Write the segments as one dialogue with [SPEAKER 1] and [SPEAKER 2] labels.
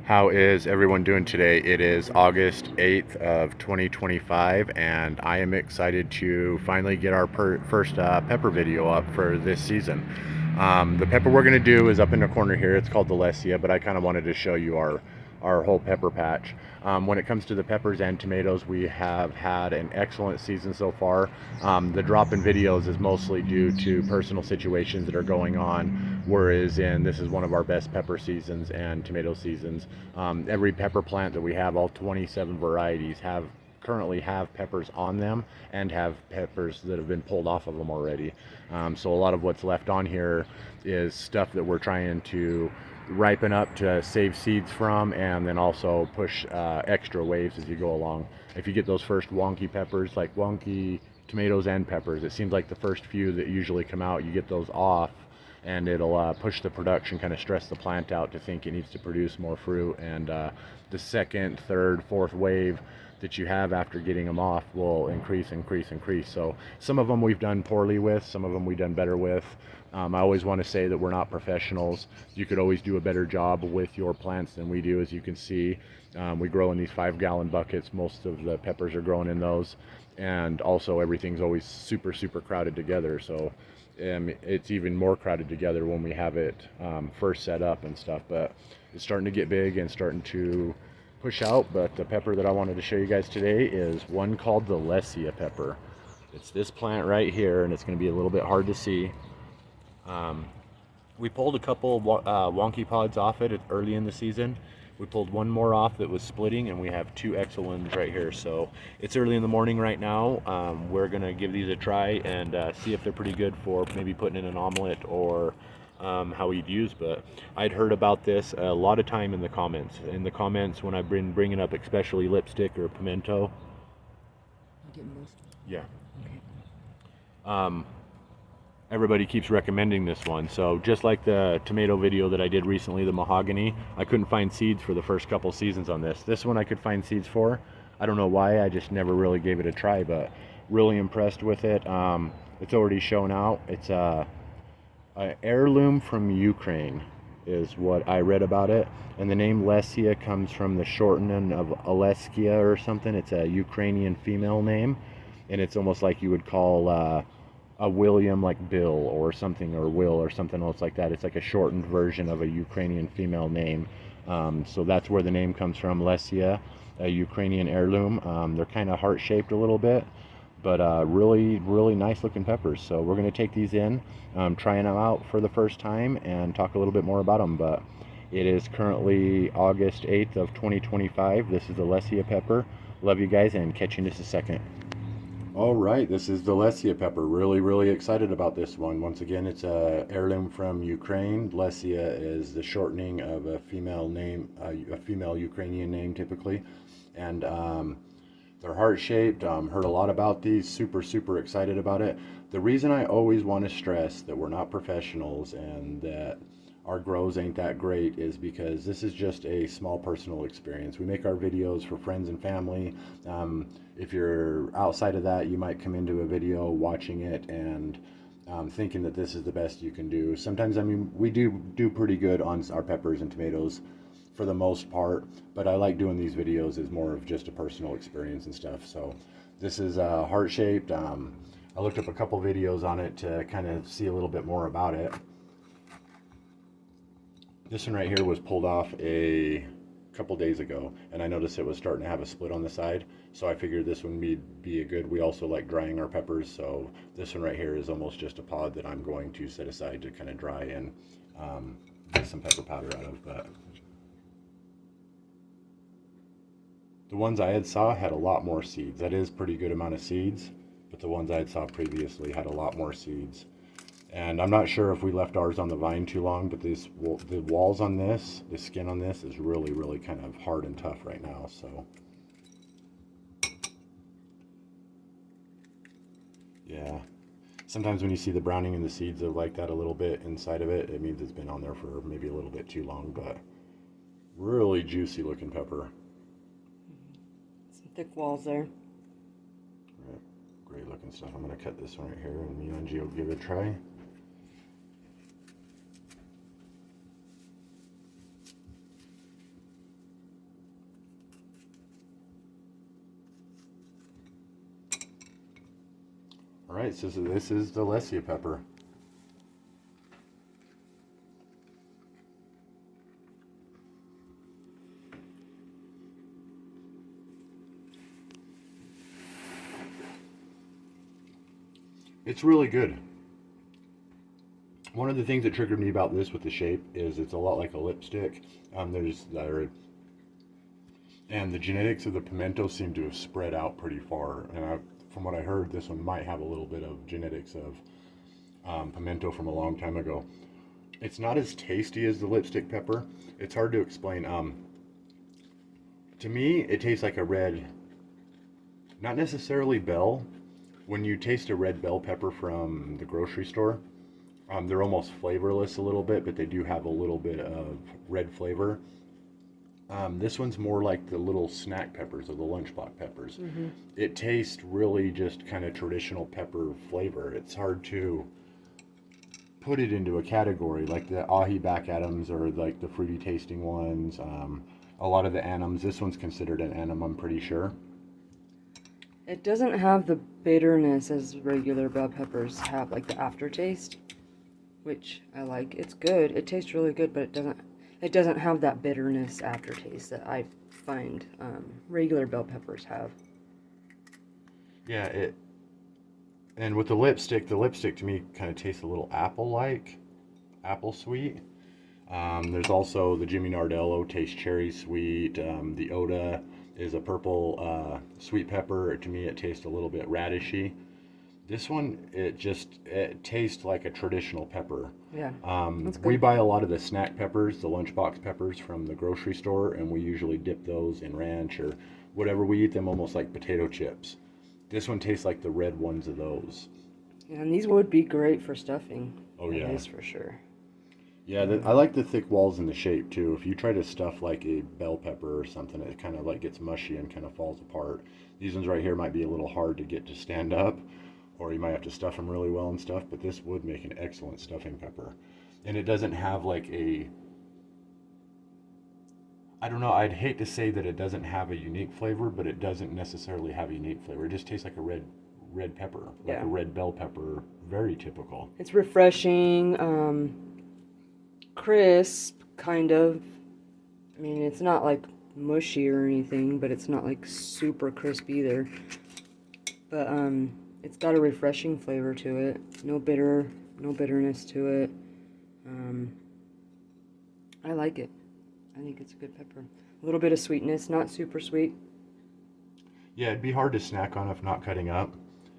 [SPEAKER 1] How is everyone doing today? It is August 8th of 2025 and I am excited to finally get our first pepper video up for this season. The pepper we're going to do is up in the corner here. It's called the Lesya, but I kind of wanted to show you our whole pepper patch. When it comes to the peppers and tomatoes, we have had an excellent season so far. The drop in videos is mostly due to personal situations that are going on, whereas this is one of our best pepper seasons and tomato seasons. Every pepper plant that we have, all 27 varieties, currently have peppers on them and have peppers that have been pulled off of them already. So a lot of what's left on here is stuff that we're trying to ripen up to save seeds from, and then also push extra waves as you go along. If you get those first wonky peppers, like wonky tomatoes and peppers, it seems like the first few that usually come out, you get those off and it'll push the production, kind of stress the plant out to think it needs to produce more fruit, and the second, third, fourth wave that you have after getting them off will increase. So some of them we've done poorly with, some of them we've done better with. I always want to say that we're not professionals. You could always do a better job with your plants than we do. As you can see, we grow in these 5-gallon buckets. Most of the peppers are grown in those, and also everything's always super crowded together. So it's even more crowded together when we have it first set up and stuff. But it's starting to get big and starting to push out. But the pepper that I wanted to show you guys today is one called the Lesya pepper. It's this plant right here, and it's going to be a little bit hard to see. We pulled a couple wonky pods off it early in the season. We pulled one more off that was splitting, and we have 2 excellent ones right here. So it's early in the morning right now. We're gonna give these a try and see if they're pretty good for maybe putting in an omelet or how we'd use. But I'd heard about this a lot of time in the comments. When I've been bringing up especially lipstick or pimento. Yeah. Okay. Everybody keeps recommending this one. So just like the tomato video that I did recently, the mahogany, I couldn't find seeds for the first couple seasons on this. This one I could find seeds for. I don't know why, I just never really gave it a try, but really impressed with it. It's already shown out. It's a heirloom from Ukraine is what I read about it. And the name Lesya comes from the shortening of Lesya or something. It's a Ukrainian female name, and it's almost like you would call a William like Bill or something, or Will or something else like that. It's like a shortened version of a Ukrainian female name. So that's where the name comes from, Lesya, a Ukrainian heirloom. They're kind of heart-shaped a little bit, but really nice looking peppers. So we're going to take these in, trying them out for the first time, and talk a little bit more about them. But it is currently August 8th of 2025. This is the Lesya pepper. Love you guys, and catch you in just a second. All right, this is the Lesya pepper. Really excited about this one. Once again, it's a heirloom from Ukraine. Lesya is the shortening of a female name, a female Ukrainian name typically, and they're heart-shaped. Heard a lot about these. Super excited about it. The reason I always want to stress that we're not professionals and that our grows ain't that great is because this is just a small personal experience. We make our videos for friends and family. If you're outside of that, you might come into a video watching it and thinking that this is the best you can do. Sometimes, I mean, we do pretty good on our peppers and tomatoes for the most part, but I like doing these videos as more of just a personal experience and stuff. So this is heart-shaped. I looked up a couple videos on it to kind of see a little bit more about it. This one right here was pulled off a couple days ago, and I noticed it was starting to have a split on the side, so I figured this one would be a good. We also like drying our peppers, so this one right here is almost just a pod that I'm going to set aside to kind of dry and get some pepper powder out of. But the ones I had saw had a lot more seeds. That is pretty good amount of seeds, but the ones I had saw previously had a lot more seeds. And I'm not sure if we left ours on the vine too long, but the walls on this, the skin on this is really kind of hard and tough right now. So yeah, sometimes when you see the browning in the seeds are like that a little bit inside of it, it means it's been on there for maybe a little bit too long. But really juicy looking pepper.
[SPEAKER 2] Some thick walls there.
[SPEAKER 1] Great looking stuff. I'm going to cut this one right here, and me and Angie will give it a try. All right, so this is the Lesya pepper. It's really good. One of the things that triggered me about this with the shape is it's a lot like a lipstick. And the genetics of the pimento seem to have spread out pretty far. And from what I heard, this one might have a little bit of genetics of pimento from a long time ago. It's not as tasty as the lipstick pepper. It's hard to explain. To me, it tastes like a red, not necessarily bell. When you taste a red bell pepper from the grocery store, they're almost flavorless a little bit, but they do have a little bit of red flavor. This one's more like the little snack peppers or the lunchbox peppers. Mm-hmm. It tastes really just kind of traditional pepper flavor. It's hard to put it into a category like the ahi back Adams or like the fruity tasting ones. A lot of the Annams, this one's considered an Annam, I'm pretty sure.
[SPEAKER 2] It doesn't have the bitterness as regular bell peppers have, like the aftertaste, which I like. It's good. It tastes really good, but it doesn't have that bitterness aftertaste that I find regular bell peppers have.
[SPEAKER 1] Yeah, and with the lipstick to me kind of tastes a little apple-like, apple sweet. There's also the Jimmy Nardello tastes cherry sweet. The Oda is a purple sweet pepper. To me, it tastes a little bit radishy. This one, it tastes like a traditional pepper.
[SPEAKER 2] Yeah,
[SPEAKER 1] that's good. We buy a lot of the snack peppers, the lunchbox peppers from the grocery store, and we usually dip those in ranch or whatever. We eat them almost like potato chips. This one tastes like the red ones of those.
[SPEAKER 2] Yeah, and these would be great for stuffing.
[SPEAKER 1] Oh, yeah.
[SPEAKER 2] That is for sure.
[SPEAKER 1] Yeah, I like the thick walls and the shape too. If you try to stuff like a bell pepper or something, it kind of like gets mushy and kind of falls apart. These ones right here might be a little hard to get to stand up, or you might have to stuff them really well and stuff, but this would make an excellent stuffing pepper. And it doesn't have like I don't know, I'd hate to say that it doesn't have a unique flavor, but it doesn't necessarily have a unique flavor. It just tastes like a red pepper, like a red bell pepper, very typical.
[SPEAKER 2] It's refreshing, crisp, kind of. I mean, it's not like mushy or anything, but it's not like super crisp either. But it's got a refreshing flavor to it. No bitterness to it. I like it. I think it's a good pepper. A little bit of sweetness, not super sweet.
[SPEAKER 1] Yeah, it'd be hard to snack on if not cutting up.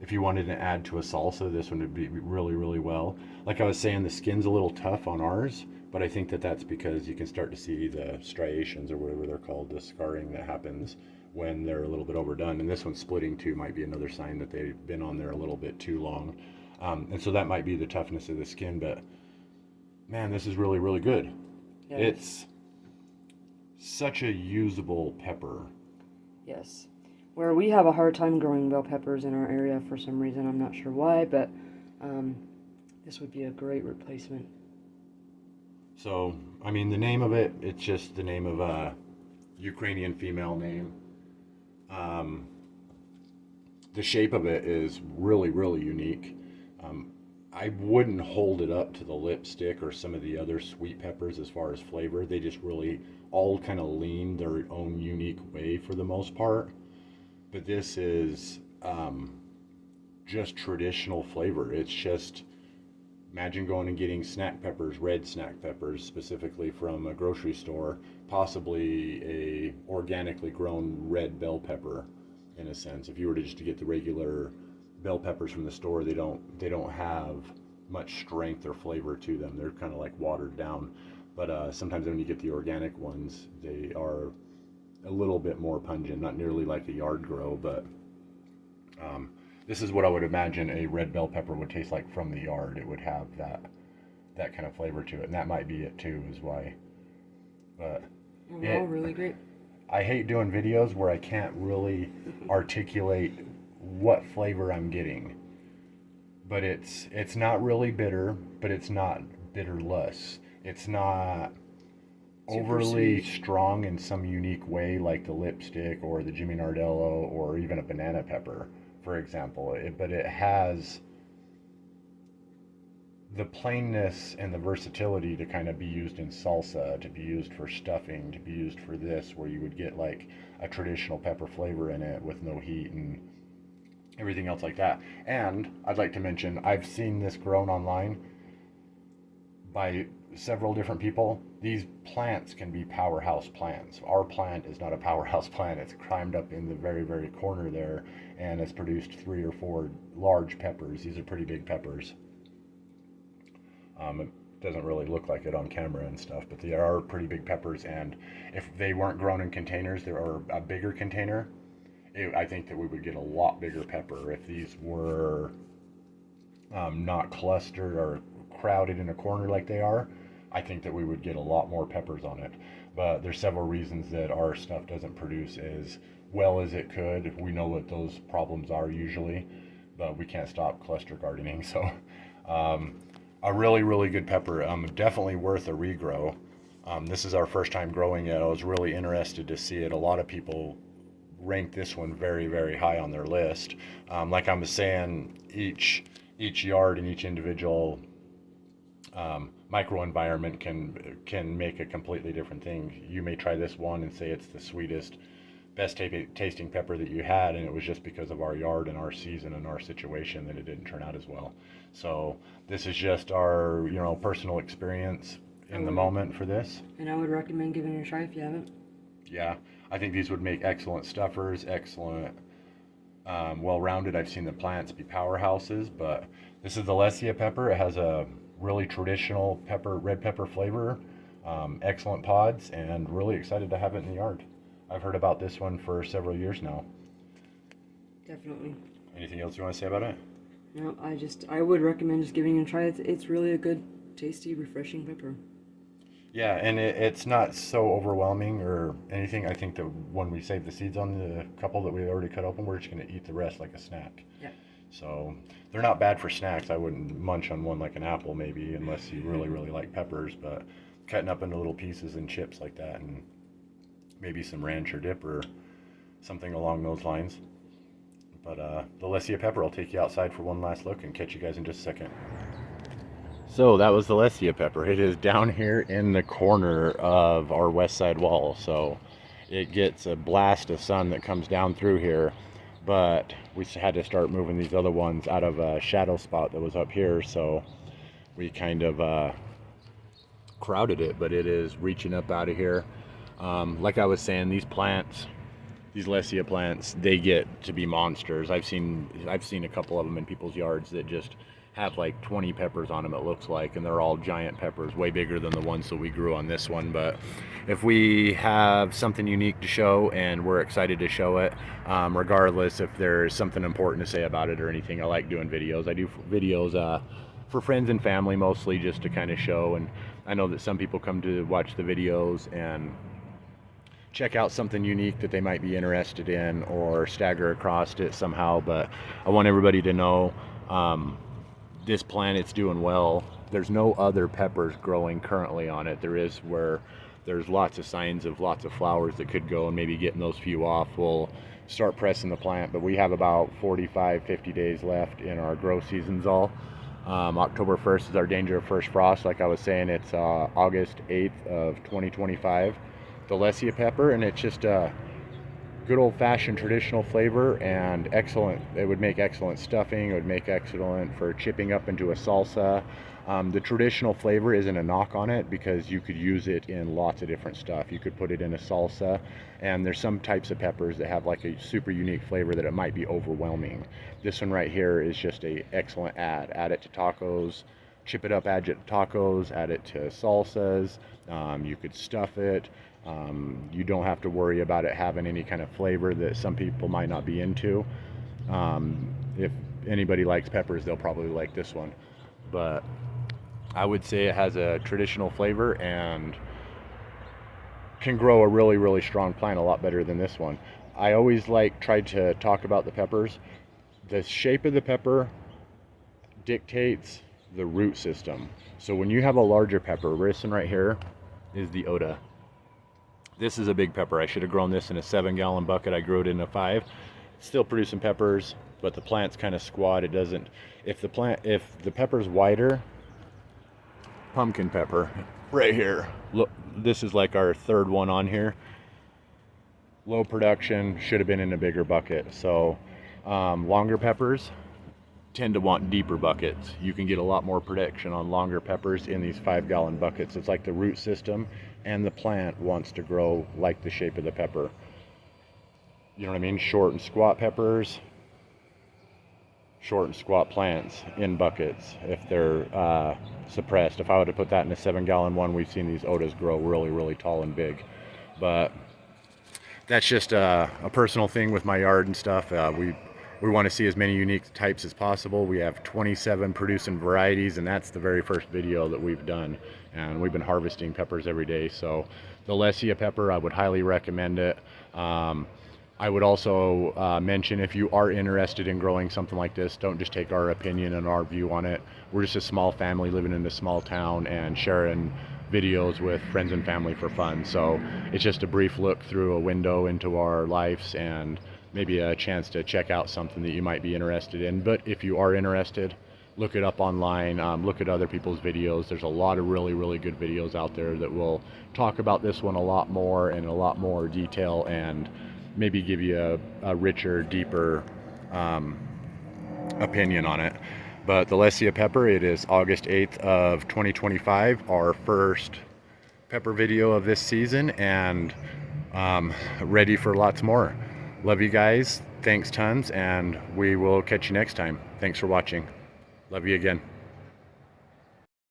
[SPEAKER 1] If you wanted to add to a salsa, this one would be really, really well. Like I was saying, the skin's a little tough on ours, but I think that that's because you can start to see the striations or whatever they're called, the scarring that happens when they're a little bit overdone. And this one splitting too might be another sign that they've been on there a little bit too long. And so that might be the toughness of the skin, but man, this is really, really good. Yes. It's such a usable pepper.
[SPEAKER 2] Yes. Where we have a hard time growing bell peppers in our area for some reason, I'm not sure why, but this would be a great replacement.
[SPEAKER 1] So, I mean, the name of it, it's just the name of a Ukrainian female name. The shape of it is really, really unique. I wouldn't hold it up to the lipstick or some of the other sweet peppers as far as flavor. They just really all kind of lean their own unique way for the most part. But this is just traditional flavor. It's just, imagine going and getting snack peppers, red snack peppers, specifically from a grocery store, possibly a organically grown red bell pepper, in a sense. If you were to just to get the regular bell peppers from the store, they don't have much strength or flavor to them. They're kind of like watered down. But sometimes when you get the organic ones, they are a little bit more pungent, not nearly like a yard grow, but this is what I would imagine a red bell pepper would taste like from the yard. It would have that kind of flavor to it, and that might be it too, is why. But
[SPEAKER 2] all really great.
[SPEAKER 1] I hate doing videos where I can't really articulate what flavor I'm getting. But it's not really bitter, but it's not bitterless. It's not overly strong in some unique way like the lipstick or the Jimmy Nardello or even a banana pepper. for example, but it has the plainness and the versatility to kind of be used in salsa, to be used for stuffing, to be used for this, where you would get like a traditional pepper flavor in it with no heat and everything else like that. And I'd like to mention, I've seen this grown online by several different people. These plants can be powerhouse plants. Our plant is not a powerhouse plant. It's climbed up in the very, very corner there, and it's produced 3 or 4 large peppers. These are pretty big peppers. It doesn't really look like it on camera and stuff, but they are pretty big peppers, and if they weren't grown in containers, or a bigger container, I think that we would get a lot bigger pepper. If these were not clustered or crowded in a corner like they are, I think that we would get a lot more peppers on it. But there's several reasons that our stuff doesn't produce as well as it could. We know what those problems are usually, but we can't stop cluster gardening. So a really, really good pepper. Definitely worth a regrow. This is our first time growing it. I was really interested to see it. A lot of people rank this one very, very high on their list. Like I was saying, each yard and each individual microenvironment can make a completely different thing. You may try this one and say it's the sweetest, best tasting pepper that you had, and it was just because of our yard and our season and our situation that it didn't turn out as well. So this is just our personal experience in the moment for this.
[SPEAKER 2] And I would recommend giving it a try if you haven't.
[SPEAKER 1] Yeah, I think these would make excellent stuffers, excellent, well-rounded. I've seen the plants be powerhouses, but this is the Lesya pepper. It has a really traditional red pepper flavor, excellent pods, and really excited to have it in the yard. I've heard about this one for several years now.
[SPEAKER 2] Definitely.
[SPEAKER 1] Anything else you want to say about it?
[SPEAKER 2] No, I would recommend just giving it a try. It's really a good, tasty, refreshing pepper.
[SPEAKER 1] Yeah, and it's not so overwhelming or anything. I think that when we save the seeds on the couple that we already cut open, we're just going to eat the rest like a snack.
[SPEAKER 2] Yeah.
[SPEAKER 1] So they're not bad for snacks. I wouldn't munch on one like an apple maybe, unless you really, really like peppers, but cutting up into little pieces and chips like that, and maybe some ranch or dip or something along those lines. But the Lesya pepper, I'll take you outside for one last look and catch you guys in just a second. So that was the Lesya pepper. It is down here in the corner of our west side wall. So it gets a blast of sun that comes down through here. But we had to start moving these other ones out of a shadow spot that was up here. So we kind of crowded it, but it is reaching up out of here. Like I was saying, these plants, these Lesya plants, they get to be monsters. I've seen a couple of them in people's yards that just have like 20 peppers on them, it looks like, and they're all giant peppers, way bigger than the ones that we grew on this one. But if we have something unique to show, and we're excited to show it, regardless if there's something important to say about it or anything, I like doing videos. I do videos for friends and family mostly, just to kind of show. And I know that some people come to watch the videos and check out something unique that they might be interested in or stagger across it somehow. But I want everybody to know this plant, it's doing well. There's no other peppers growing currently on it. There is where there's lots of signs of lots of flowers that could go, and maybe getting those few off will start pressing the plant. But we have about 45-50 days left in our grow seasons all. October 1st is our danger of first frost. Like I was saying, it's August 8th of 2025. The Lesya pepper, and it's just a good old-fashioned traditional flavor, and excellent. It would make excellent stuffing. It would make excellent for chipping up into a salsa. The traditional flavor isn't a knock on it, because you could use it in lots of different stuff. You could put it in a salsa, and there's some types of peppers that have like a super unique flavor that it might be overwhelming. This one right here is just a excellent add it to tacos, chip it up, add it to tacos, add it to salsas. You could stuff it. You don't have to worry about it having any kind of flavor that some people might not be into. If anybody likes peppers, they'll probably like this one. But I would say it has a traditional flavor and can grow a really, really strong plant a lot better than this one. I always tried to talk about the peppers. The shape of the pepper dictates the root system. So when you have a larger pepper, this one right here is the Oda. This is a big pepper. I should have grown this in a 7-gallon bucket. I grew it in a 5. still producing peppers, but the plant's kind of squat. It doesn't, if the pepper's wider, pumpkin pepper right here, look, this is like our third one on here. Low production, should have been in a bigger bucket. So longer peppers tend to want deeper buckets. You can get a lot more production on longer peppers in these 5-gallon buckets. It's like the root system and the plant wants to grow like the shape of the pepper. You know what I mean? Short and squat peppers, short and squat plants in buckets if they're suppressed. If I would have put that in a 7-gallon one, we've seen these otas grow really, really tall and big. But that's just a personal thing with my yard and stuff. We want to see as many unique types as possible. We have 27 producing varieties, and that's the very first video that we've done. And we've been harvesting peppers every day. So the Lesya pepper, I would highly recommend it. I would also mention, if you are interested in growing something like this, don't just take our opinion and our view on it. We're just a small family living in a small town and sharing videos with friends and family for fun. So it's just a brief look through a window into our lives and maybe a chance to check out something that you might be interested in. But if you are interested, look it up online, look at other people's videos. There's a lot of really, really good videos out there that will talk about this one a lot more in a lot more detail and maybe give you a richer, deeper opinion on it. But the Lesya pepper, it is August 8th of 2025, our first pepper video of this season, and ready for lots more. Love you guys, thanks tons, and we will catch you next time. Thanks for watching. Love you again.